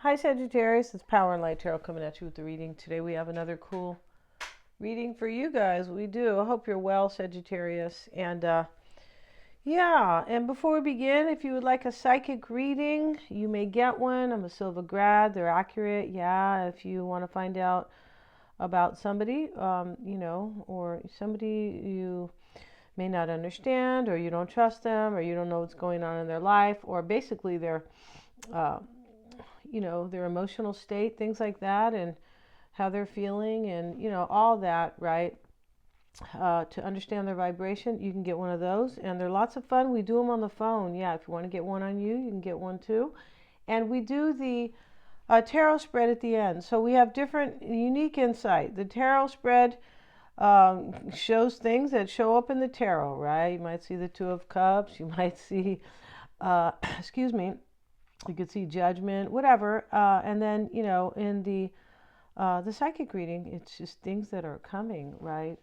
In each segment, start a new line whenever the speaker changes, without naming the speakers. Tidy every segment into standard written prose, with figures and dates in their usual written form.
Hi Sagittarius, it's Power and Light Tarot coming at you with the reading. Today we have another cool reading for you guys. We do. I hope you're well, Sagittarius. And before we begin, if you would like a psychic reading, you may get one. I'm a Silva grad. They're accurate. Yeah, if you want to find out about somebody, or somebody you may not understand, or you don't trust them, or you don't know what's going on in their life, or basically uh, their emotional state, things like that, and how they're feeling, and all that, right? To understand their vibration, you can get one of those, and they're lots of fun. We do them on the phone. Yeah, if you want to get one on you, you can get one too. And we do the tarot spread at the end. So we have different unique insight. The tarot spread shows things that show up in the tarot, right? You might see the Two of Cups. You might see, excuse me, you could see judgment, whatever. And then, in the psychic reading, it's just things that are coming, right?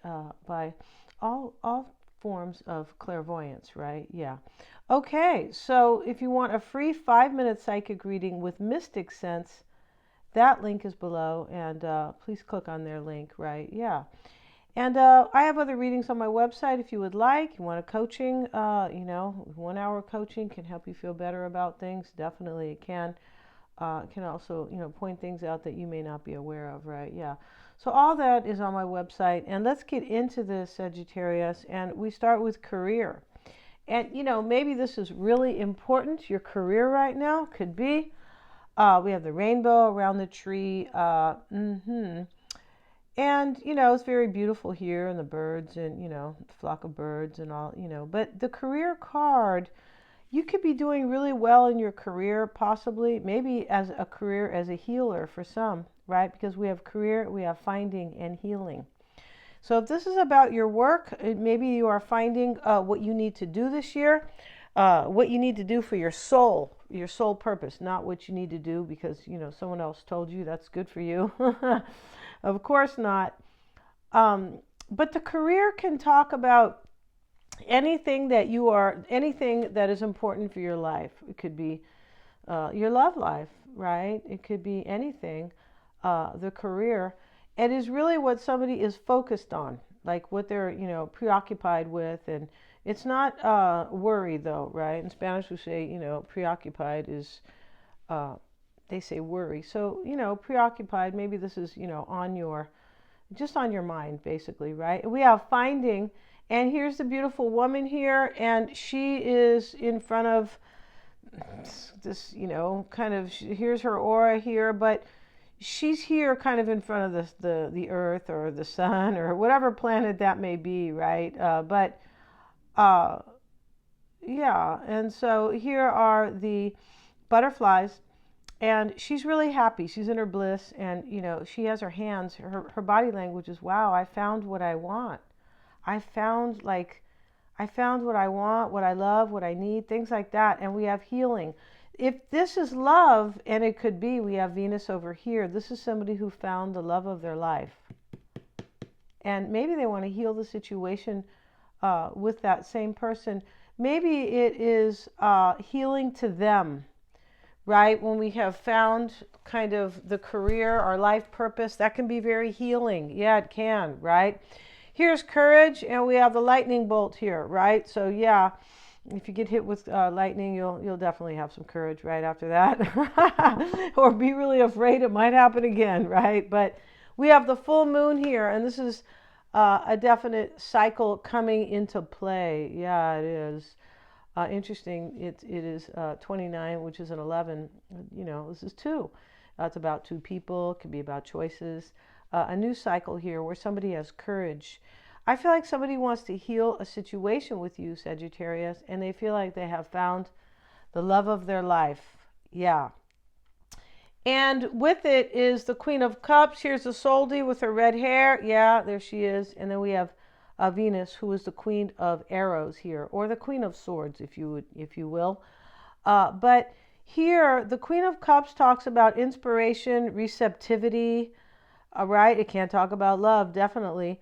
By all forms of clairvoyance, right? Yeah. Okay, so if you want a free 5-minute psychic reading with Mystic Sense, that link is below, and please click on their link, right? Yeah. And I have other readings on my website if you would like. You want a coaching, 1 hour coaching can help you feel better about things. Definitely it can. It can also, point things out that you may not be aware of, right? Yeah. So all that is on my website. And let's get into this, Sagittarius. And we start with career. And, maybe this is really important. Your career right now could be. We have the rainbow around the tree. And, it's very beautiful here, and the birds, and, the flock of birds and all, But the career card, you could be doing really well in your career, possibly, maybe as a career as a healer for some, right? Because we have career, we have finding and healing. So if this is about your work, maybe you are finding what you need to do this year, what you need to do for your soul purpose, not what you need to do because, someone else told you that's good for you. Of course not. But the career can talk about anything that is important for your life. It could be your love life, right? It could be anything. The career. It is really what somebody is focused on, like what they're, preoccupied with. And it's not worry, though, right? In Spanish, we say, preoccupied is, they say worry. So, preoccupied, maybe this is, just on your mind, basically, right? We have finding, and here's the beautiful woman here, and she is in front of this, kind of, here's her aura here, but she's here kind of in front of the earth or the sun or whatever planet that may be, right? Uh, yeah, and so here are the butterflies, and she's really happy. She's in her bliss, and she has her hands, her body language is, wow, I found what I want. I found what I want, what I love, what I need, things like that. And we have healing. If this is love, and it could be, we have Venus over here. This is somebody who found the love of their life. And maybe they want to heal the situation with that same person. Maybe it is healing to them, right? When we have found kind of the career, our life purpose, that can be very healing. Yeah, it can, right? Here's courage, and we have the lightning bolt here, right? So yeah, if you get hit with lightning, you'll definitely have some courage right after that, or be really afraid it might happen again, right? But we have the full moon here, and this is a definite cycle coming into play. Yeah, it is. Interesting. It is 29, which is an 11. This is 2. It's about 2 people. It can be about choices. A new cycle here where somebody has courage. I feel like somebody wants to heal a situation with you, Sagittarius, and they feel like they have found the love of their life. Yeah. And with it is the Queen of Cups. Here's the Soldi with her red hair. Yeah, there she is. And then we have Venus, who is the Queen of Arrows here, or the Queen of Swords, if you will. But here, the Queen of Cups talks about inspiration, receptivity. Right? It can't talk about love, definitely.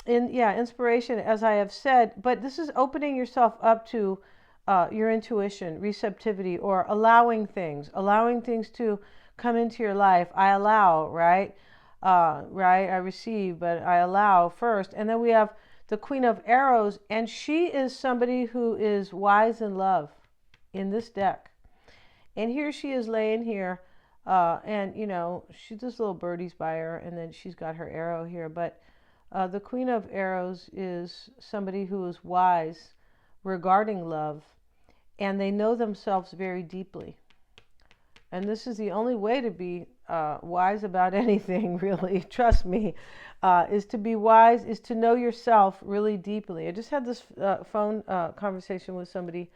Inspiration, as I have said. But this is opening yourself up to your intuition, receptivity, or allowing things to come into your life. I allow, right? Right? I receive, but I allow first. And then we have the Queen of Arrows, and she is somebody who is wise in love in this deck. And here she is laying here, and she's just little birdies by her, and then she's got her arrow here. But the Queen of Arrows is somebody who is wise regarding love, and they know themselves very deeply. And this is the only way to be wise about anything, really. Trust me, is to be wise, is to know yourself really deeply. I just had this phone conversation with somebody.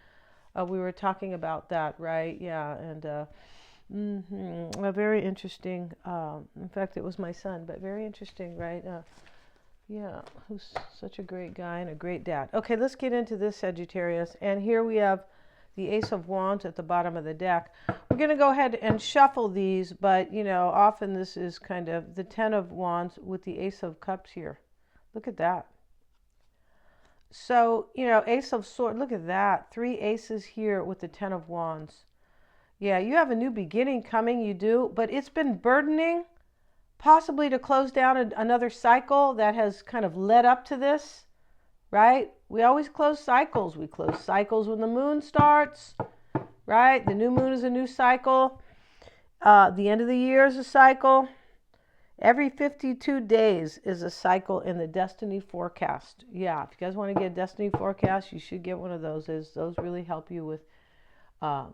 We were talking about that, right? Yeah, and very interesting. In fact, it was my son, but very interesting, right? Yeah, who's such a great guy and a great dad. Okay, let's get into this, Sagittarius. And here we have the Ace of Wands at the bottom of the deck. We're going to go ahead and shuffle these, but, often this is kind of the Ten of Wands with the Ace of Cups here. Look at that. So, Ace of Swords, look at that. 3 aces here with the Ten of Wands. Yeah, you have a new beginning coming, you do, but it's been burdening, possibly to close down another cycle that has kind of led up to this, right? We always close cycles. We close cycles when the moon starts, right? The new moon is a new cycle. The end of the year is a cycle. Every 52 days is a cycle in the Destiny Forecast. Yeah, if you guys want to get a Destiny Forecast, you should get one of those. Those really help you with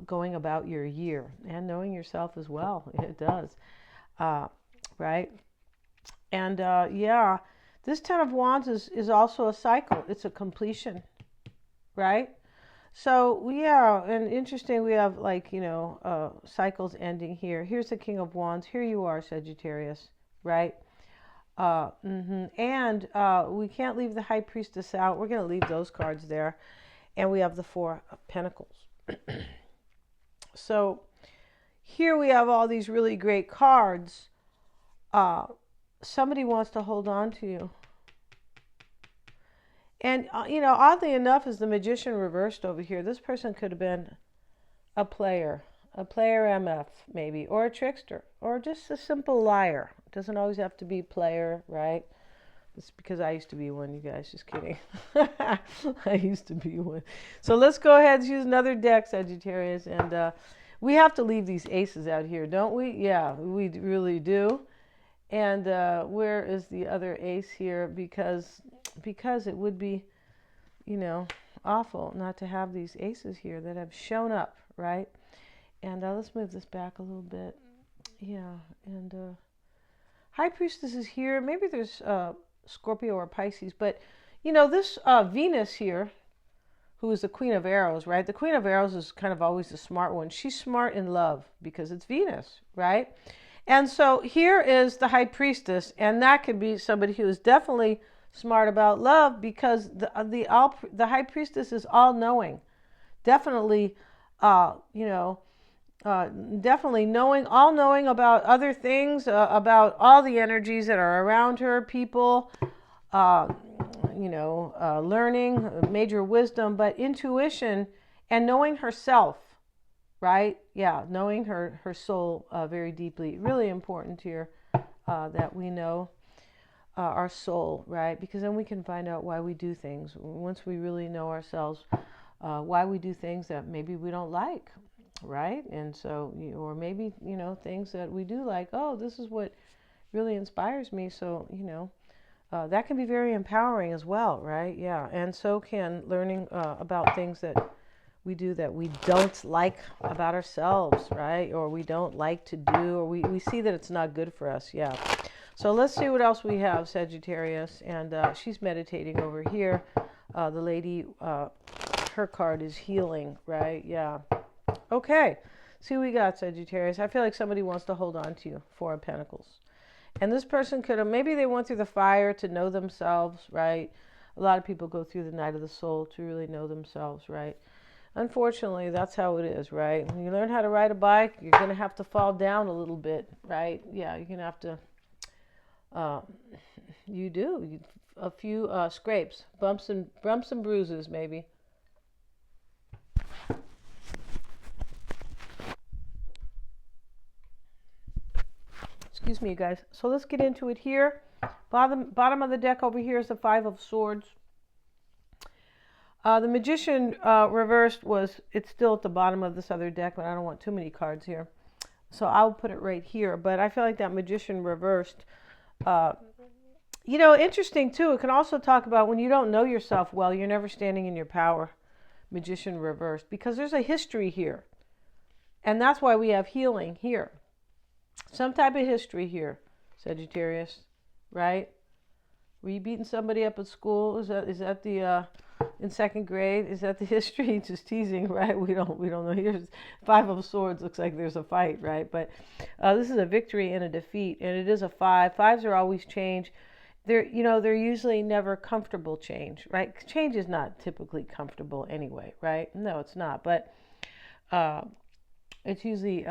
going about your year and knowing yourself as well. It does, right? And yeah, this Ten of Wands is also a cycle. It's a completion, right? So yeah, and interesting, we have cycles ending here. Here's the King of Wands. Here you are, Sagittarius, right? And we can't leave the High Priestess out. We're going to leave those cards there. And we have the Four of Pentacles. So here we have all these really great cards. Somebody wants to hold on to you. And, oddly enough, is the Magician reversed over here. This person could have been a player MF maybe, or a trickster, or just a simple liar. It doesn't always have to be player, right? It's because I used to be one, you guys. Just kidding. I used to be one. So let's go ahead and use another deck, Sagittarius. And we have to leave these aces out here, don't we? Yeah, we really do. And where is the other ace here? Because it would be, awful not to have these aces here that have shown up, right? And let's move this back a little bit. Yeah, and High Priestess is here. Maybe there's Scorpio or Pisces, but, this Venus here, who is the Queen of Arrows, right? The Queen of Arrows is kind of always the smart one. She's smart in love because it's Venus, right? And so here is the High Priestess, and that could be somebody who is definitely smart about love, because the High Priestess is all-knowing. Definitely, definitely all-knowing about other things, about all the energies that are around her, people, learning, major wisdom, but intuition and knowing herself, right? Yeah, knowing her soul very deeply. Really important here that we know our soul, right? Because then we can find out why we do things. Once we really know ourselves, why we do things that maybe we don't like, right? And so, or maybe, things that we do like, oh, this is what really inspires me. So, that can be very empowering as well, right? Yeah. And so can learning about things that we do that we don't like about ourselves, right? Or we don't like to do, or we see that it's not good for us. Yeah. So let's see what else we have, Sagittarius. And she's meditating over here. The lady, her card is healing, right? Yeah. Okay. See what we got, Sagittarius. I feel like somebody wants to hold on to you. Four of Pentacles. And this person could have, maybe they went through the fire to know themselves, right? A lot of people go through the night of the soul to really know themselves, right? Unfortunately, that's how it is, right? When you learn how to ride a bike, you're going to have to fall down a little bit, right? Yeah, you're going to have to, a few scrapes, bumps and bruises, maybe. Excuse me, you guys. So let's get into it here. Bottom of the deck over here is the Five of Swords. The Magician reversed it's still at the bottom of this other deck, but I don't want too many cards here. So I'll put it right here. But I feel like that Magician reversed. Interesting too. It can also talk about when you don't know yourself well, you're never standing in your power. Magician reversed. Because there's a history here. And that's why we have healing here. Some type of history here, Sagittarius, right? Were you beating somebody up at school? Is that the in second grade? Is that the history? Just teasing, right? We don't know. Here's Five of Swords. Looks like there's a fight, right? But this is a victory and a defeat, and it is a 5. 5s are always change. They're usually never comfortable change, right? Change is not typically comfortable anyway, right? No, it's not. But it's usually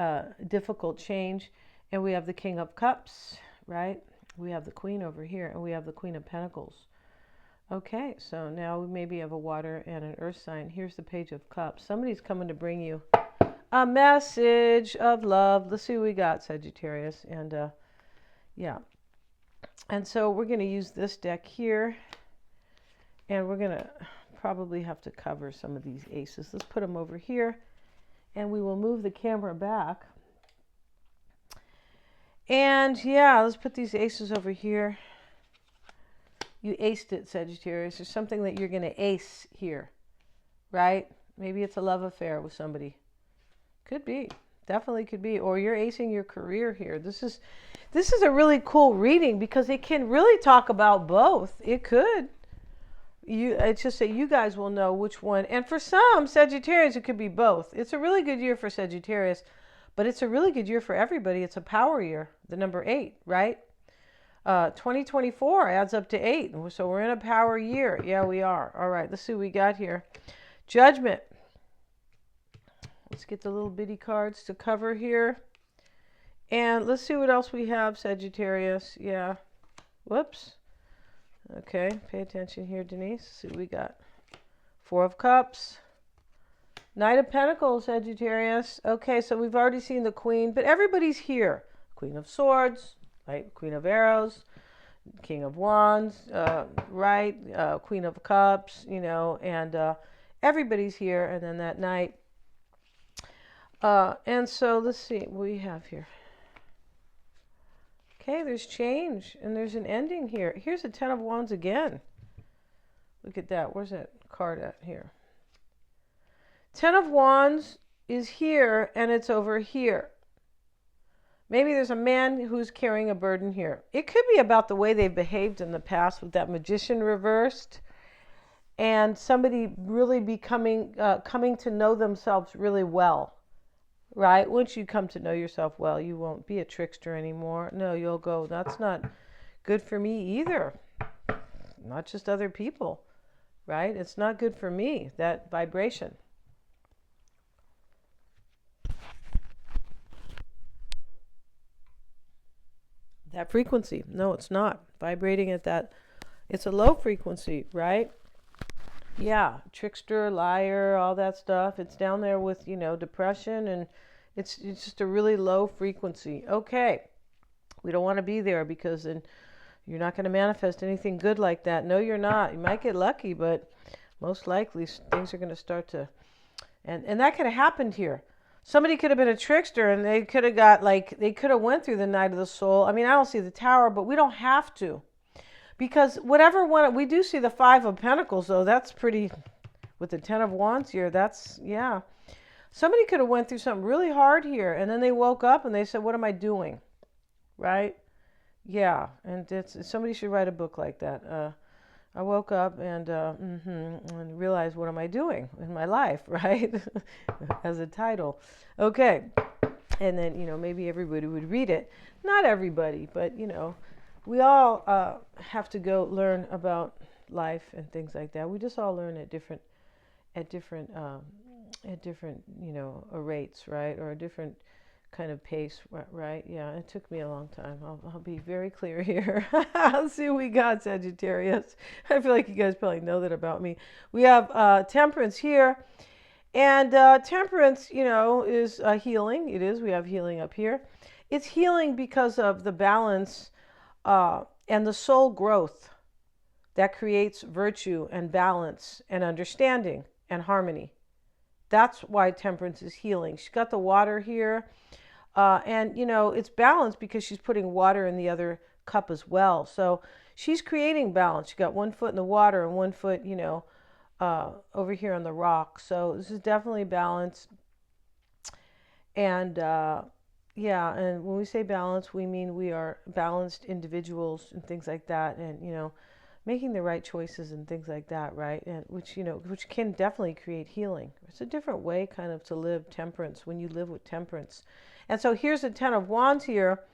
difficult change. And we have the King of Cups, right? We have the Queen over here, and we have the Queen of Pentacles. Okay, so now we maybe have a water and an earth sign. Here's the Page of Cups. Somebody's coming to bring you a message of love. Let's see what we got, Sagittarius. And yeah. And so we're going to use this deck here. And we're going to probably have to cover some of these aces. Let's put them over here. And we will move the camera back. And yeah, let's put these aces over here. You aced it, Sagittarius. There's something that you're going to ace here, right? Maybe it's a love affair with somebody. Could be. Definitely could be. Or you're acing your career here. This is a really cool reading because it can really talk about both. It could. It's just that you guys will know which one. And for some Sagittarius, it could be both. It's a really good year for Sagittarius. But it's a really good year for everybody. It's a power year, the number 8, right? 2024 adds up to 8. So we're in a power year. Yeah, we are. All right, let's see what we got here. Judgment. Let's get the little bitty cards to cover here. And let's see what else we have, Sagittarius. Yeah. Whoops. Okay, pay attention here, Denise. Let's see what we got. 4 of Cups. Knight of Pentacles, Sagittarius. Okay, so we've already seen the Queen, but everybody's here. Queen of Swords, right? Queen of Arrows, King of Wands, right? Queen of Cups, and everybody's here. And then that Knight. And so let's see what we have here. Okay, there's change, and there's an ending here. Here's a 10 of Wands again. Look at that. Where's that card at here? 10 of Wands is here, and it's over here. Maybe there's a man who's carrying a burden here. It could be about the way they've behaved in the past with that Magician reversed, and somebody really coming to know themselves really well, right? Once you come to know yourself well, you won't be a trickster anymore. No, you'll go, that's not good for me either. Not just other people, right? It's not good for me, that vibration. That frequency. No, it's not. Vibrating at that. It's a low frequency, right? Yeah. Trickster, liar, all that stuff. It's down there with, depression, and it's just a really low frequency. Okay. We don't want to be there because then you're not going to manifest anything good like that. No, you're not. You might get lucky, but most likely things are going to start to... And that could have happened here. Somebody could have been a trickster, and they could have went through the Night of the Soul. I mean, I don't see the Tower, but we don't have to. Because whatever one, we do see the 5 of Pentacles, though. That's pretty, with the 10 of Wands here, that's, yeah. Somebody could have went through something really hard here, and then they woke up and they said, what am I doing? Right? Yeah, and somebody should write a book like that. I woke up and realized, what am I doing in my life, right? As a title. Okay. And then, maybe everybody would read it. Not everybody, but, we all have to go learn about life and things like that. We just all learn at different rates, right? Or a different kind of pace, right? Yeah, it took me a long time. I'll be very clear here. Let's see what we got, Sagittarius. I feel like you guys probably know that about me. We have Temperance here, And temperance, is healing. It is. We have healing up here. It's healing because of the balance and the soul growth that creates virtue and balance and understanding and harmony. That's why temperance is healing. She's got the water here. And, it's balanced because she's putting water in the other cup as well. So she's creating balance. She's got one foot in the water and one foot, over here on the rock. So this is definitely balance. And yeah, and when we say balance, we mean we are balanced individuals and things like that. And, making the right choices and things like that, right? And which can definitely create healing. It's a different way kind of to live temperance when you live with temperance. And so here's the Ten of Wands here.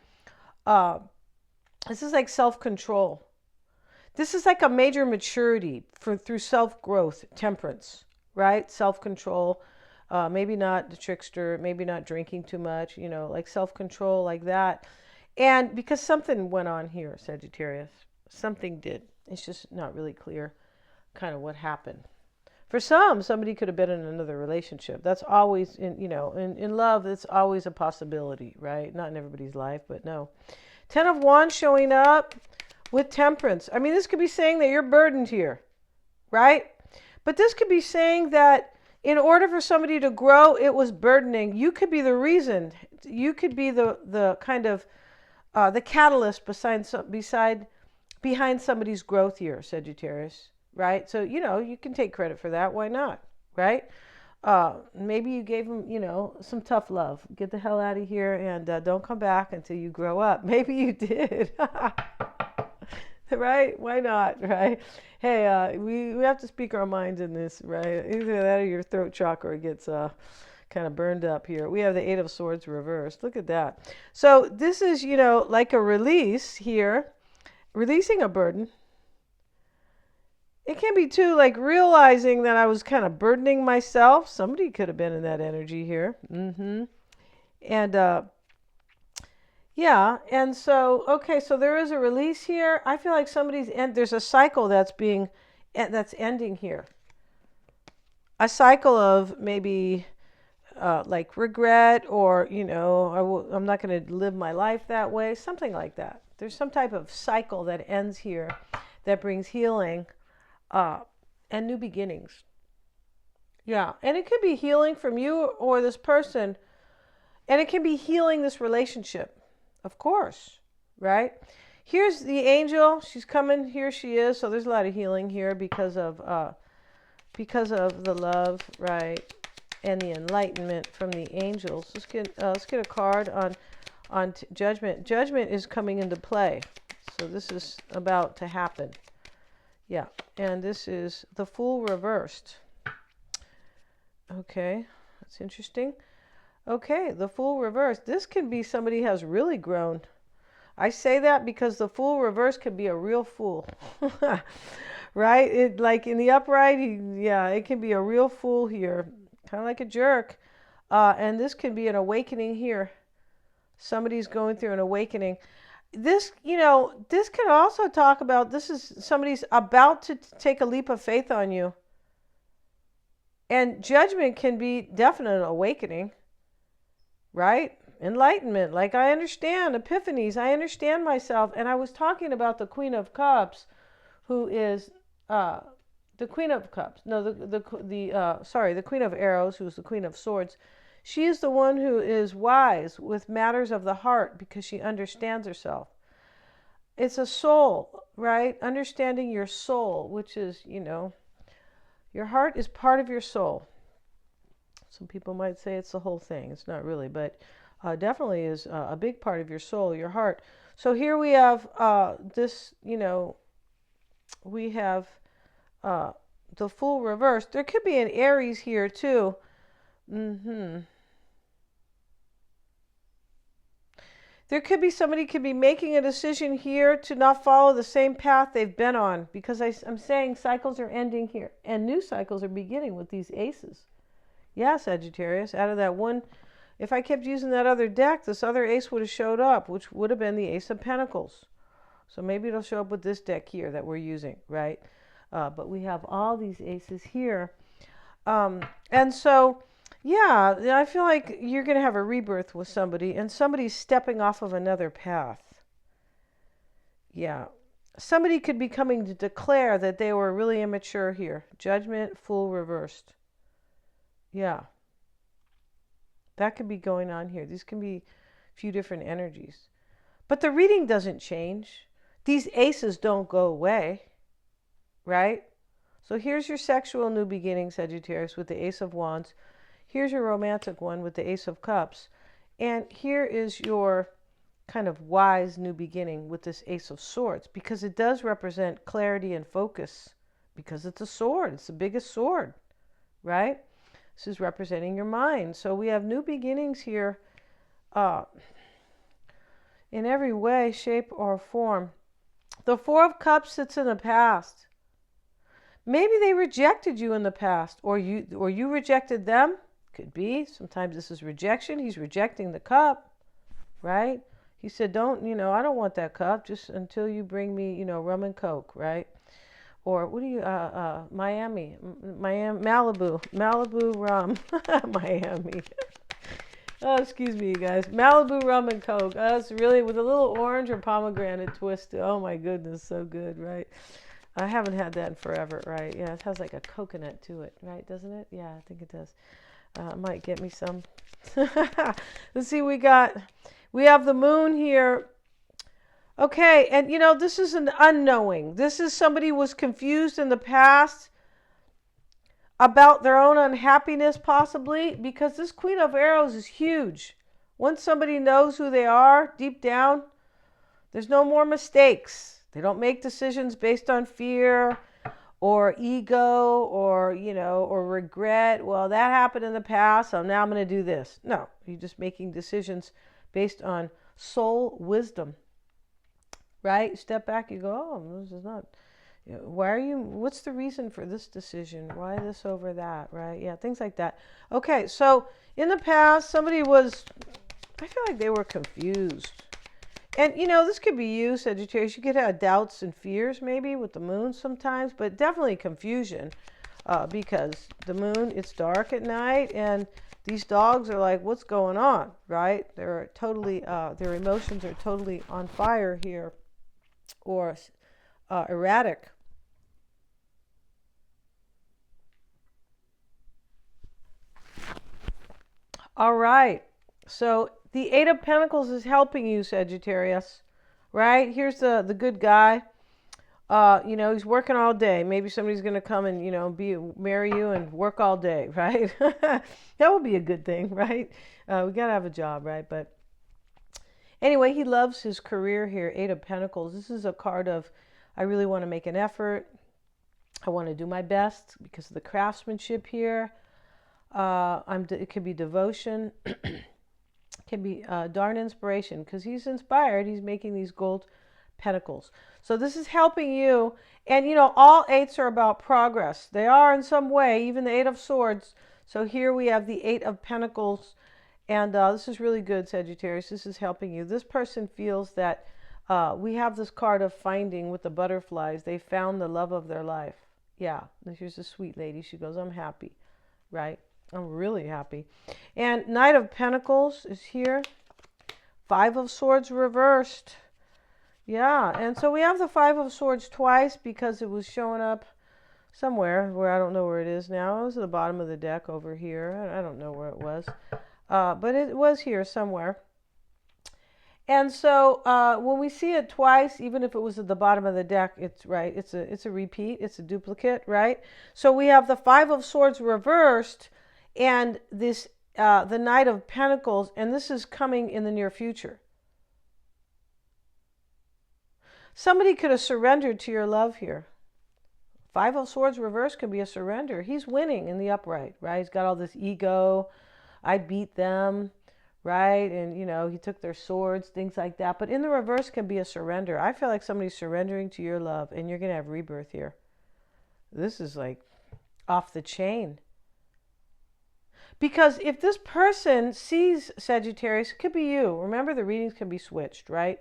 This is like self-control. This is like a major maturity through self-growth, temperance, right? Self-control. Maybe not the trickster, maybe not drinking too much, like self-control like that. And because something went on here, Sagittarius, something did. It's just not really clear kind of what happened. For some, somebody could have been in another relationship. That's always, in love, it's always a possibility, right? Not in everybody's life, but no. Ten of Wands showing up with temperance. I mean, this could be saying that you're burdened here, right? But this could be saying that in order for somebody to grow, it was burdening. You could be the reason. You could be the kind of the catalyst behind somebody's growth here, Sagittarius, right? So, you can take credit for that. Why not, right? Maybe you gave them, some tough love. Get the hell out of here and don't come back until you grow up. Maybe you did. Right? Why not, right? Hey, we have to speak our minds in this, right? Either that or your throat chakra gets kind of burned up here. We have the Eight of Swords reversed. Look at that. So this is, like a release here. Releasing a burden. It can be too like realizing that I was kind of burdening myself. Somebody could have been in that energy here. And yeah, and so okay, so there is a release here. I feel like there's a cycle that's ending here. A cycle of maybe like regret or I'm not going to live my life that way, something like that. There's some type of cycle that ends here that brings healing and new beginnings. Yeah, and it could be healing from you or this person, and it can be healing this relationship, of course, right? Here's the angel. She's coming. Here she is. So there's a lot of healing here because of the love, right, and the enlightenment from the angels. Let's get a card on judgment. Judgment is coming into play. So this is about to happen. Yeah. And this is the Fool reversed. Okay. That's interesting. Okay. The Fool reversed. This can be somebody has really grown. I say that because the Fool reversed could be a real fool. Right? It like in the upright, it can be a real fool here. Kind of like a jerk. And this can be an awakening here. Somebody's going through an awakening. This can also talk about this is somebody's about to take a leap of faith on you. And judgment can be definite awakening, right? Enlightenment. Like I understand epiphanies. I understand myself. And I was talking about the Queen of Cups, who is the Queen of Cups. No, the Queen of Arrows, who's the Queen of Swords. She is the one who is wise with matters of the heart because she understands herself. It's a soul, right? Understanding your soul, which is, your heart is part of your soul. Some people might say it's the whole thing. It's not really, but definitely is a big part of your soul, your heart. So here we have this, we have the Fool reversed. There could be an Aries here too. There could be somebody could be making a decision here to not follow the same path they've been on, because I'm saying cycles are ending here and new cycles are beginning with these aces. Yeah, Sagittarius, out of that one, if I kept using that other deck, this other ace would have showed up, which would have been the Ace of Pentacles. So maybe it'll show up with this deck here that we're using, right? But we have all these aces here. And so, yeah, I feel like you're going to have a rebirth with somebody, and somebody's stepping off of another path. Yeah. Somebody could be coming to declare that they were really immature here. Judgment, Fool reversed. Yeah. That could be going on here. These can be a few different energies. But the reading doesn't change. These aces don't go away, right? So here's your sexual new beginning, Sagittarius, with the Ace of Wands. Here's your romantic one with the Ace of Cups. And here is your kind of wise new beginning with this Ace of Swords, because it does represent clarity and focus, because it's a sword. It's the biggest sword, right? This is representing your mind. So we have new beginnings here in every way, shape, or form. The Four of Cups sits in the past. Maybe they rejected you in the past, or you rejected them. Could be. Sometimes this is rejection. He's rejecting the cup, right? He said, don't, I don't want that cup just until you bring me, rum and coke, right? Or what do you, Miami, Malibu rum, Miami. Oh, excuse me, you guys. Malibu rum and coke. Oh, that's really with a little orange or pomegranate twist. Oh my goodness, so good, right? I haven't had that in forever, right? Yeah, it has like a coconut to it, right? Doesn't it? Yeah, I think it does. Might get me some. Let's see, we have the moon here. Okay, and this is an unknowing. This is somebody who was confused in the past about their own unhappiness, possibly, because this Queen of Arrows is huge. Once somebody knows who they are deep down, there's no more mistakes. They don't make decisions based on fear or ego or regret. Well, that happened in the past, so now I'm going to do this. No, you're just making decisions based on soul wisdom, right? You step back, you go, oh, this is not, what's the reason for this decision? Why this over that, right? Yeah, things like that. Okay, so in the past, I feel like they were confused. And, this could be you, Sagittarius. You could have doubts and fears maybe with the moon sometimes, but definitely confusion because the moon, it's dark at night, and these dogs are like, what's going on, right? They're totally, their emotions are totally on fire here or erratic. All right. So the Eight of Pentacles is helping you, Sagittarius, right? Here's the good guy. He's working all day. Maybe somebody's going to come and, marry you and work all day, right? That would be a good thing, right? We got to have a job, right? But anyway, he loves his career here, Eight of Pentacles. This is a card of, I really want to make an effort. I want to do my best because of the craftsmanship here. It could be devotion. Can be darn inspiration because he's inspired. He's making these gold pentacles. So this is helping you. And, all eights are about progress. They are in some way, even the Eight of Swords. So here we have the Eight of Pentacles. And this is really good, Sagittarius. This is helping you. This person feels that we have this card of finding with the butterflies. They found the love of their life. Yeah, here's a sweet lady. She goes, I'm happy, right? I'm really happy. And Knight of Pentacles is here. Five of Swords reversed. Yeah, and so we have the Five of Swords twice because it was showing up somewhere where I don't know where it is now. It was at the bottom of the deck over here. I don't know where it was. But it was here somewhere. And so when we see it twice, even if it was at the bottom of the deck, it's right. It's a repeat. It's a duplicate, right? So we have the Five of Swords reversed and this the Knight of Pentacles, and this is coming in the near future. Somebody could have surrendered to your love here. Five of Swords reversed could be a surrender. He's winning in the upright, right? He's got all this ego. I beat them, right? And, he took their swords, things like that. But in the reverse can be a surrender. I feel like somebody's surrendering to your love, and you're going to have rebirth here. This is like off the chain. Because if this person sees Sagittarius, it could be you. Remember, the readings can be switched, right?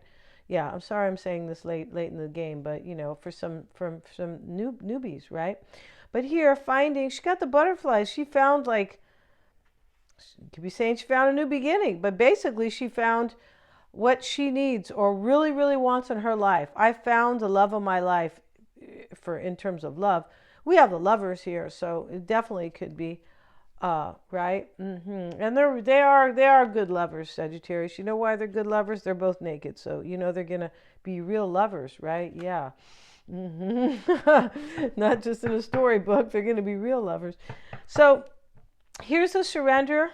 Yeah, I'm sorry I'm saying this late in the game, but for some newbies, right? But here, finding, she got the butterflies. She found, like, you could be saying she found a new beginning, but basically she found what she needs or really, really wants in her life. I found the love of my life for in terms of love. We have the lovers here, so it definitely could be right. And they are good lovers, Sagittarius. You know why they're good lovers? They're both naked, so you know they're gonna be real lovers, right? Yeah. Not just in a storybook, they're gonna be real lovers. So here's a surrender.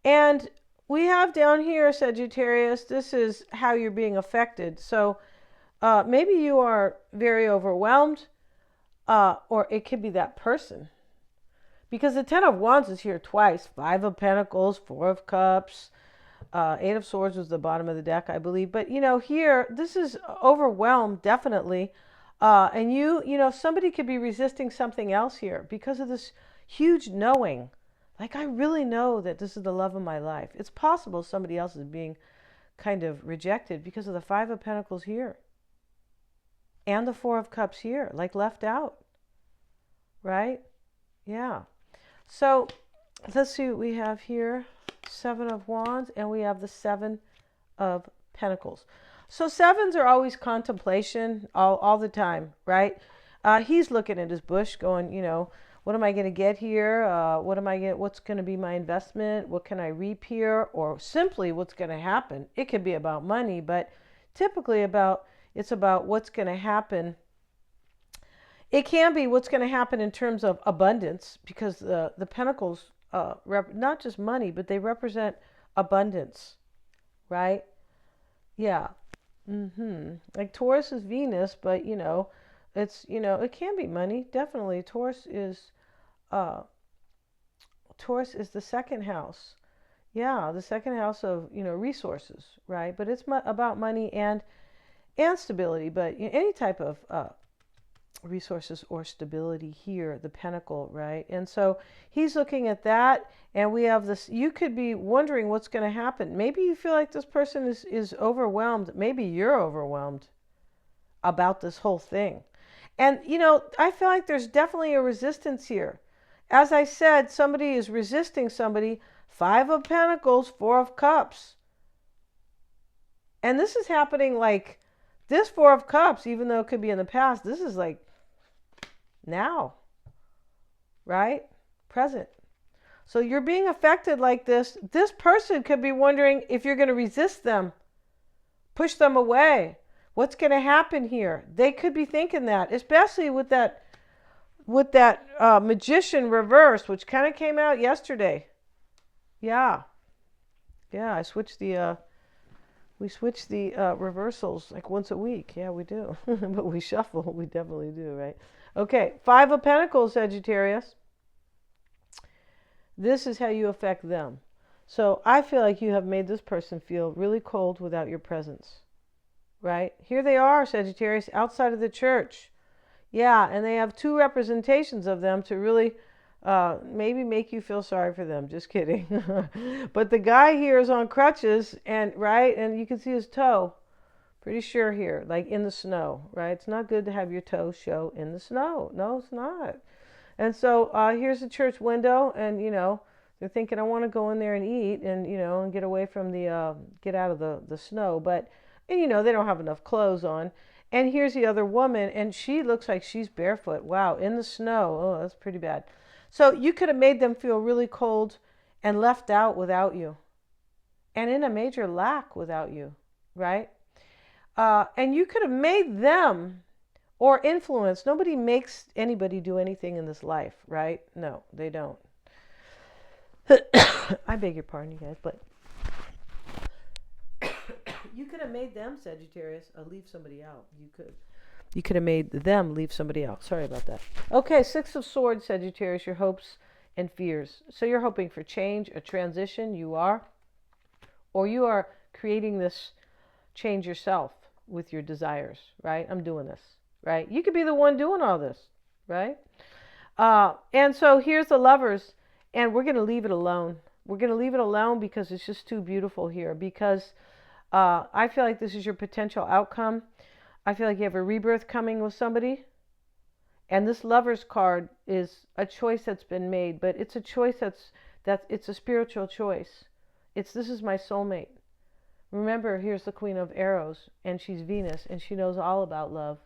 And we have down here, Sagittarius, this is how you're being affected. So maybe you are very overwhelmed, or it could be that person. Because the Ten of Wands is here twice. Five of Pentacles, Four of Cups, Eight of Swords was the bottom of the deck, I believe. But, here, this is overwhelmed, definitely. And somebody could be resisting something else here because of this huge knowing. Like, I really know that this is the love of my life. It's possible somebody else is being kind of rejected because of the Five of Pentacles here. And the Four of Cups here, like left out. Right? Yeah. So, let's see what we have here. Seven of Wands, and we have the Seven of Pentacles. So sevens are always contemplation all the time, right? He's looking at his bush going, what am I going to get here? What's going to be my investment? What can I reap here? Or simply what's going to happen? It could be about money, but typically it's about what's going to happen. It can be what's going to happen in terms of abundance, because the pentacles, not just money, but they represent abundance, right? Yeah. Like Taurus is Venus, but it's it can be money. Definitely, Taurus is the second house. Yeah, the second house of resources, right? But it's about money and stability. But any type of resources or stability here, the pentacle, right? And so he's looking at that, and we have this. You could be wondering what's going to happen. Maybe you feel like this person is overwhelmed. Maybe you're overwhelmed about this whole thing. And I feel like there's definitely a resistance here. As I said, somebody is resisting somebody. Five of Pentacles, Four of Cups. And this is happening like this Four of Cups, even though it could be in the past, this is like now, right? Present. So you're being affected like this. This person could be wondering if you're going to resist them, push them away. What's going to happen here? They could be thinking that, especially with that Magician reverse, which kind of came out yesterday. Yeah. I switched we switch the reversals like once a week. Yeah, we do. But we shuffle. We definitely do, right? Okay, Five of Pentacles, Sagittarius. This is how you affect them. So I feel like you have made this person feel really cold without your presence, right? Here they are, Sagittarius, outside of the church. Yeah, and they have two representations of them to really maybe make you feel sorry for them. Just kidding. But the guy here is on crutches, and you can see his toe. Pretty sure here, like in the snow, right? It's not good to have your toes show in the snow. No, it's not. And so here's the church window, and they're thinking, I want to go in there and eat, and and get away from get out of the snow. But they don't have enough clothes on. And here's the other woman, and she looks like she's barefoot. Wow, in the snow. Oh, that's pretty bad. So you could have made them feel really cold and left out without you, and in a major lack without you, right? And you could have made them or influenced. Nobody makes anybody do anything in this life, right? No, they don't. I beg your pardon, you guys, but you could have made them, Sagittarius, leave somebody out. You could have made them leave somebody out. Sorry about that. Okay, Six of Swords, Sagittarius, your hopes and fears. So you're hoping for change, a transition, or you are creating this change yourself with your desires, right? I'm doing this, right? You could be the one doing all this, right? And so here's the Lovers, and we're going to leave it alone. We're going to leave it alone because it's just too beautiful here, because I feel like this is your potential outcome. I feel like you have a rebirth coming with somebody, And this Lovers card is a choice that's been made, but it's a choice that it's a spiritual choice. This is my soulmate. Remember, here's the Queen of Arrows, and she's Venus, and she knows all about love.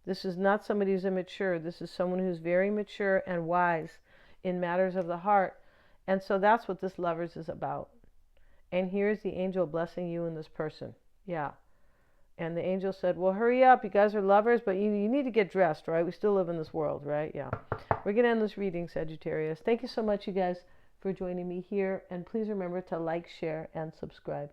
This is not somebody who's immature. This is someone who's very mature and wise in matters of the heart. And so that's what this Lovers is about. And here's the angel blessing you and this person. Yeah. And the angel said, well, hurry up. You guys are lovers, but you need to get dressed, right? We still live in this world, right? Yeah. We're going to end this reading, Sagittarius. Thank you so much, you guys, for joining me here. And please remember to like, share, and subscribe.